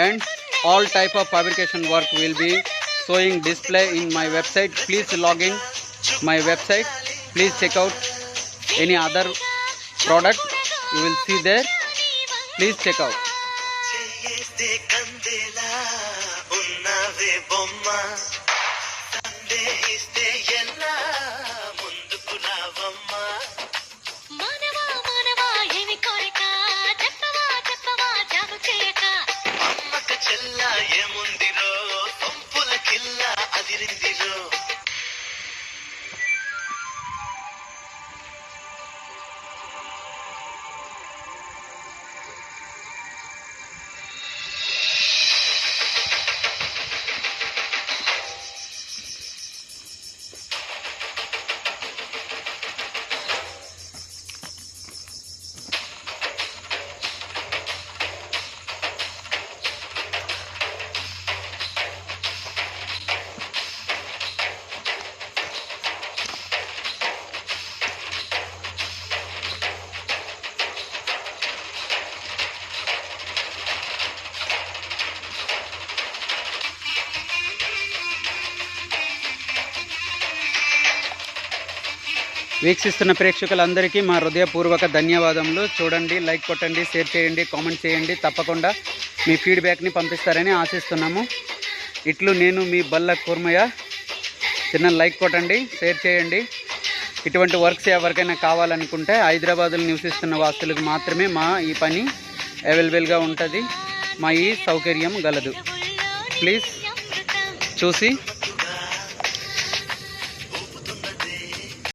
and all type of fabrication work will be showing display in my website. Please log in my website. Please check out any other product you will see there. Please check out. వీక్షిస్తున్న ప్రేక్షకులందరికీ మా హృదయపూర్వక ధన్యవాదములు. చూడండి, like కొట్టండి, share చేయండి, comment చేయండి. తప్పకుండా మీ ఫీడ్బ్యాక్ని పంపిస్తారని ఆశిస్తున్నాము. ఇట్లు నేను మీ బల్ల కూర్మయ్య. చిన్న లైక్ కొట్టండి, షేర్ చేయండి. ఇటువంటి వర్క్స్ ఎవరికైనా కావాలనుకుంటే హైదరాబాద్లో నివసిస్తున్న వాసులకు మాత్రమే మా ఈ పని అవైలబుల్గా ఉంటుంది. మా ఈ సౌకర్యం గలదు. ప్లీజ్ చూసి